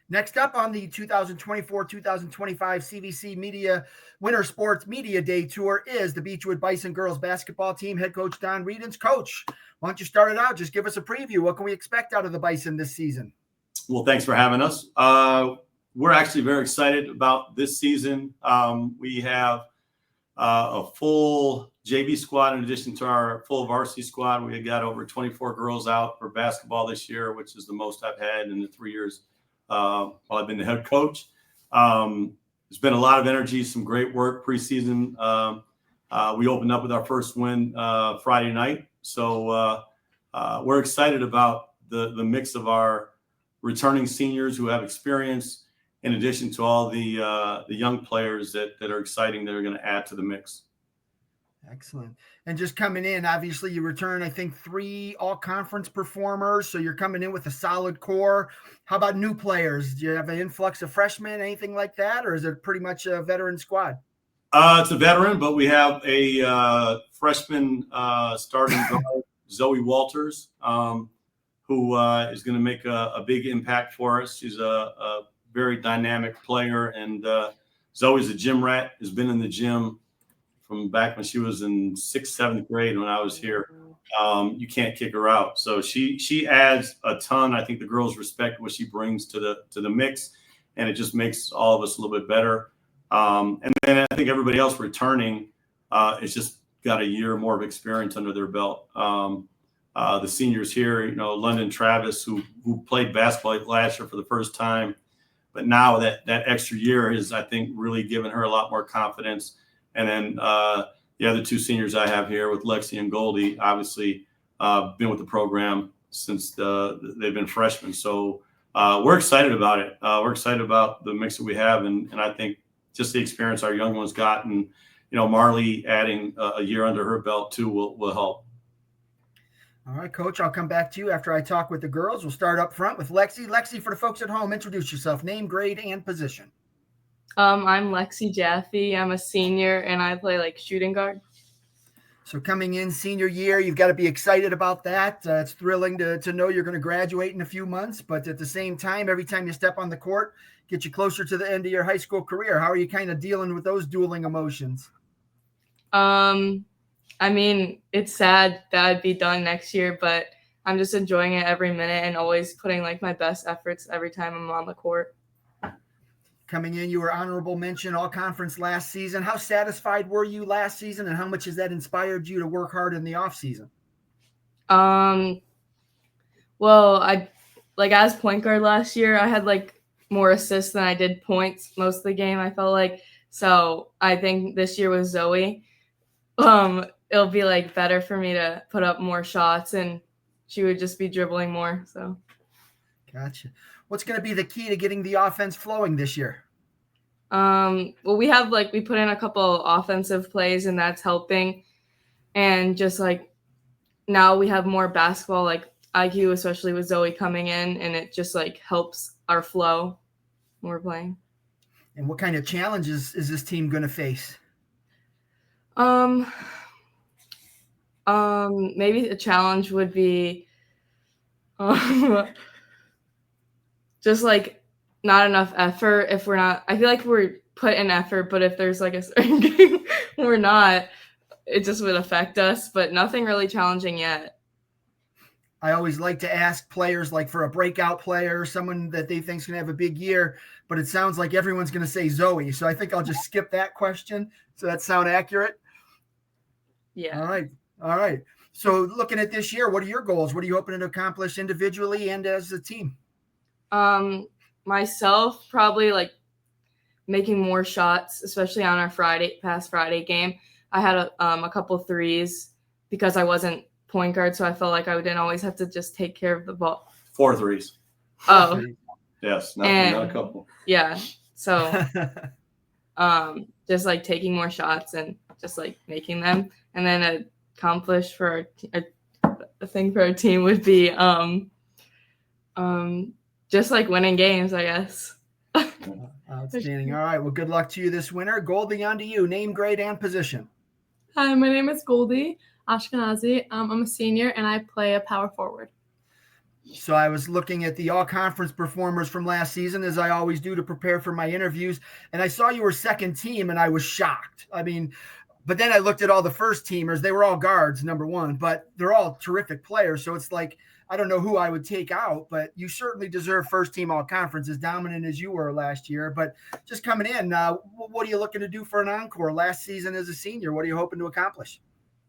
Next up on the 2024-2025 CVC Media Winter Sports Media Day Tour is the Beachwood Bison girls basketball team. Head coach Don Reedens. Coach, why don't you start it out? Just give us a preview. What can we expect out of the Bison this season? Well, thanks for having us. We're actually very excited about this season. We have a full JV squad in addition to our full varsity squad. We got over 24 girls out for basketball this year, which is the most I've had in the 3 years while I've been the head coach. There's been a lot of energy, some great work preseason. We opened up with our first win Friday night. So we're excited about the mix of our returning seniors who have experience, in addition to all the young players that are exciting that are going to add to the mix. Excellent. And just coming in, obviously you return, I think, 3 all-conference performers. So you're coming in with a solid core. How about new players? Do you have an influx of freshmen, anything like that? Or is it pretty much a veteran squad? It's a veteran, but we have a freshman starting guard, Zoe Walters, who is going to make a big impact for us. She's a very dynamic player. And Zoe's a gym rat, has been in the gym from back when she was in 6th, 7th grade when I was here. You can't kick her out. So she adds a ton. I think the girls respect what she brings to the mix, and it just makes all of us a little bit better. And then I think everybody else returning has just got a year more of experience under their belt. The seniors here, London Travis, who played basketball last year for the first time, but now that extra year has, I think, really given her a lot more confidence. And then the other 2 seniors I have here with Lexi and Goldie, obviously been with the program since they've been freshmen. So we're excited about it. We're excited about the mix that we have. And I think just the experience our young ones got, and, Marley adding a year under her belt too will help. All right, Coach, I'll come back to you after I talk with the girls. We'll start up front with Lexi. Lexi, for the folks at home, introduce yourself, name, grade, and position. I'm Lexi Jaffe. I'm a senior, and I play shooting guard. So coming in senior year, you've got to be excited about that. It's thrilling to know you're going to graduate in a few months, but at the same time, every time you step on the court, get you closer to the end of your high school career. How are you kind of dealing with those dueling emotions? I mean, it's sad that I'd be done next year, but I'm just enjoying it every minute and always putting my best efforts every time I'm on the court. Coming in, you were honorable mention all conference last season. How satisfied were you last season, and how much has that inspired you to work hard in the off season? Well, I as point guard last year, I had more assists than I did points most of the game, I felt like. So I think this year with Zoe, it'll be better for me to put up more shots, and she would just be dribbling more. So gotcha. What's going to be the key to getting the offense flowing this year? Well, we have we put in a couple offensive plays, and that's helping. And just now we have more basketball IQ, especially with Zoe coming in, and it just helps our flow when we're playing. And what kind of challenges is this team going to face? Maybe a challenge would be just not enough effort. If we're not, I feel we're put in effort, but if there's a certain game we're not, it just would affect us, but nothing really challenging yet. I always like to ask players, for a breakout player, someone that they think is going to have a big year, but it sounds like everyone's going to say Zoe. So I think I'll just skip that question. So that sound accurate? Yeah. All right. So looking at this year, what are your goals? What are you hoping to accomplish individually and as a team? Myself, probably making more shots, especially on our past Friday game. I had a couple threes because I wasn't point guard, so I felt I didn't always have to just take care of the ball. 4 threes. Oh. Yes, not a couple. Yeah. So just taking more shots and just making them. And then accomplish for a thing for our team would be just winning games, I guess. Outstanding. All right. Well, good luck to you this winter. Goldie, on to you. Name, grade, and position. Hi, my name is Goldie Ashkenazi. I'm a senior, and I play a power forward. So I was looking at the all-conference performers from last season, as I always do to prepare for my interviews, and I saw you were second team, and I was shocked. I mean, but then I looked at all the first teamers. They were all guards, number one, but they're all terrific players. So it's like, I don't know who I would take out, but you certainly deserve first team all-conference, as dominant as you were last year. But just coming in, what are you looking to do for an encore? Last season as a senior, what are you hoping to accomplish?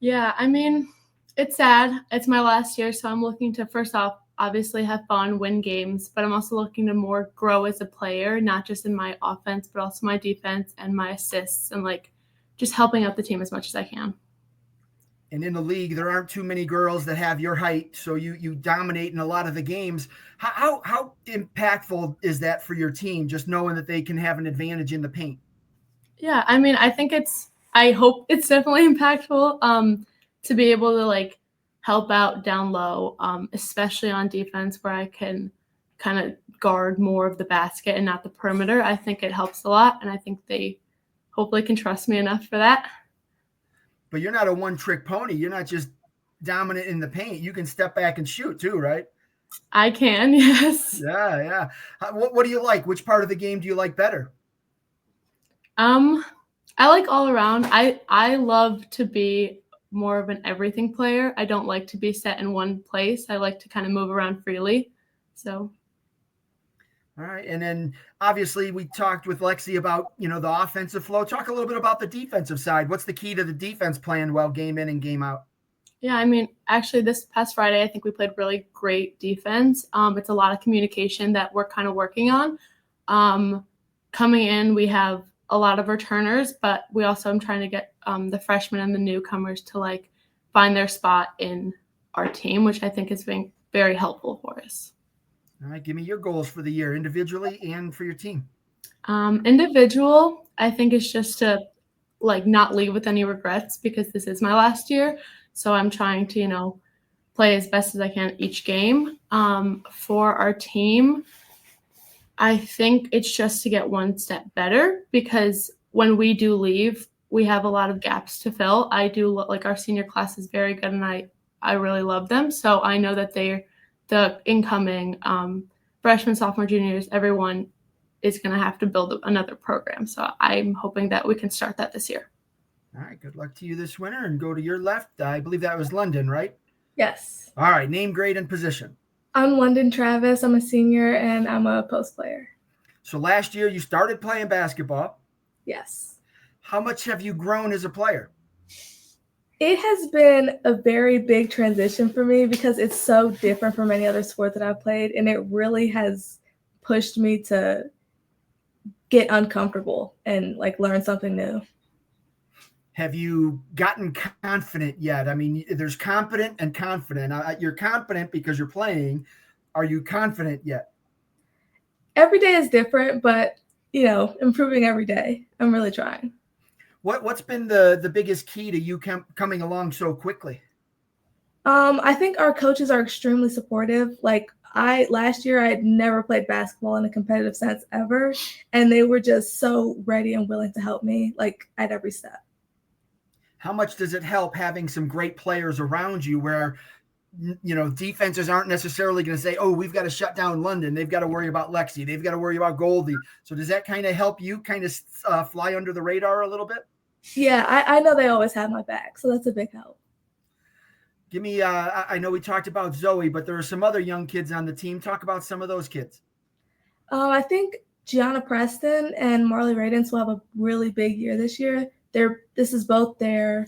Yeah, I mean, it's sad. It's my last year, so I'm looking to, first off, obviously have fun, win games, but I'm also looking to more grow as a player, not just in my offense, but also my defense and my assists and like just helping out the team as much as I can. And in the league, there aren't too many girls that have your height, so you dominate in a lot of the games. How impactful is that for your team, just knowing that they can have an advantage in the paint? Yeah, I mean, I hope it's definitely impactful to be able to like help out down low, especially on defense where I can kind of guard more of the basket and not the perimeter. I think it helps a lot, and I think they hopefully can trust me enough for that. But you're not a one-trick pony. You're not just dominant in the paint. You can step back and shoot too, right? I can, yes. Yeah. What do you like? Which part of the game do you like better? I like all around. I love to be more of an everything player. I don't like to be set in one place. I like to kind of move around freely. So. All right. And then obviously we talked with Lexi about, the offensive flow. Talk a little bit about the defensive side. What's the key to the defense playing well game in and game out? Yeah, I mean, actually this past Friday, I think we played really great defense. It's a lot of communication that we're kind of working on. Coming in, we have a lot of returners, but we also am trying to get the freshmen and the newcomers to like find their spot in our team, which I think has been very helpful for us. All right, give me your goals for the year, individually and for your team. Individual, I think is just to like not leave with any regrets because this is my last year. So I'm trying to, play as best as I can each game. For our team, I think it's just to get one step better because when we do leave, we have a lot of gaps to fill. I do like our senior class is very good and I really love them. So I know that they're the incoming freshmen, sophomore, juniors, everyone is going to have to build another program. So I'm hoping that we can start that this year. All right. Good luck to you this winter and go to your left. I believe that was London, right? Yes. All right. Name, grade, and position. I'm London Travis. I'm a senior and I'm a post player. So last year you started playing basketball. Yes. How much have you grown as a player? It has been a very big transition for me because it's so different from any other sport that I've played. And it really has pushed me to get uncomfortable and like learn something new. Have you gotten confident yet? I mean, there's competent and confident. You're confident because you're playing. Are you confident yet? Every day is different, but, improving every day. I'm really trying. What's been the biggest key to you coming along so quickly? I think our coaches are extremely supportive. Like last year, I had never played basketball in a competitive sense ever. And they were just so ready and willing to help me like at every step. How much does it help having some great players around you where, defenses aren't necessarily going to say, oh, we've got to shut down London. They've got to worry about Lexi. They've got to worry about Goldie. So does that kind of help you kind of fly under the radar a little bit? Yeah, I know they always have my back. So that's a big help. Give me, I know we talked about Zoe, but there are some other young kids on the team. Talk about some of those kids. I think Gianna Preston and Marley Radens will have a really big year this year. This is both their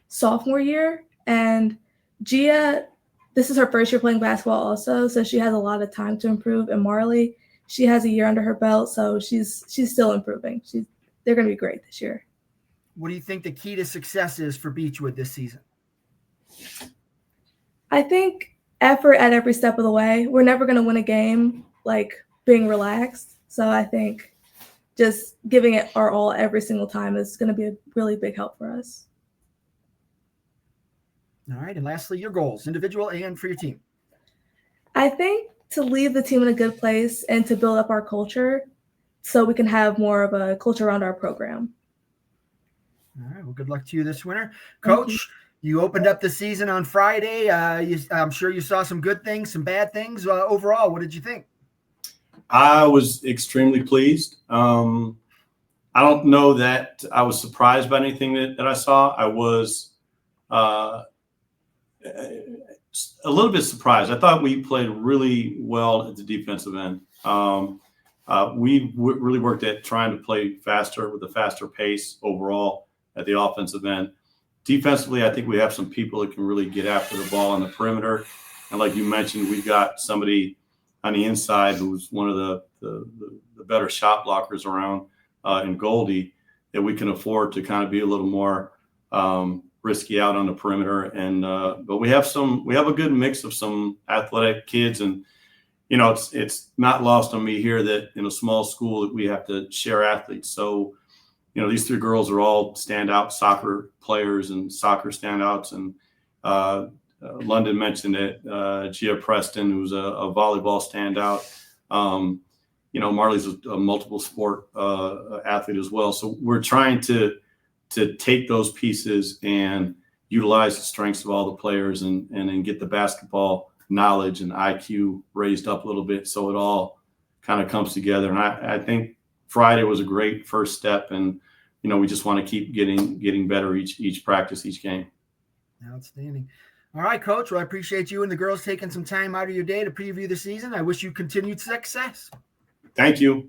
sophomore year, and Gia, this is her first year playing basketball also, so she has a lot of time to improve. And Marley, she has a year under her belt, so she's still improving. They're going to be great this year. What do you think the key to success is for Beachwood this season? I think effort at every step of the way. We're never going to win a game like being relaxed, so I think just giving it our all every single time is going to be a really big help for us. All right. And lastly, your goals, individual and for your team. I think to leave the team in a good place and to build up our culture so we can have more of a culture around our program. All right. Well, good luck to you this winter. Coach, You opened up the season on Friday. I'm sure you saw some good things, some bad things. Overall, what did you think? I was extremely pleased. I don't know that I was surprised by anything that I saw. I was a little bit surprised. I thought we played really well at the defensive end. We really worked at trying to play faster with a faster pace overall at the offensive end. Defensively, I think we have some people that can really get after the ball on the perimeter. And like you mentioned, we've got somebody on the inside who's one of the better shot blockers around in Goldie, that we can afford to kind of be a little more risky out on the perimeter. And but we have a good mix of some athletic kids, and it's not lost on me here that in a small school that we have to share athletes. So these three girls are all standout soccer players and soccer standouts. And London mentioned it. Gia Preston, who's a volleyball standout. Marley's a multiple sport athlete as well. So we're trying to take those pieces and utilize the strengths of all the players and get the basketball knowledge and IQ raised up a little bit, so it all kind of comes together. And I think Friday was a great first step, and we just want to keep getting better each practice, each game. Outstanding. All right, Coach. Well, I appreciate you and the girls taking some time out of your day to preview the season. I wish you continued success. Thank you.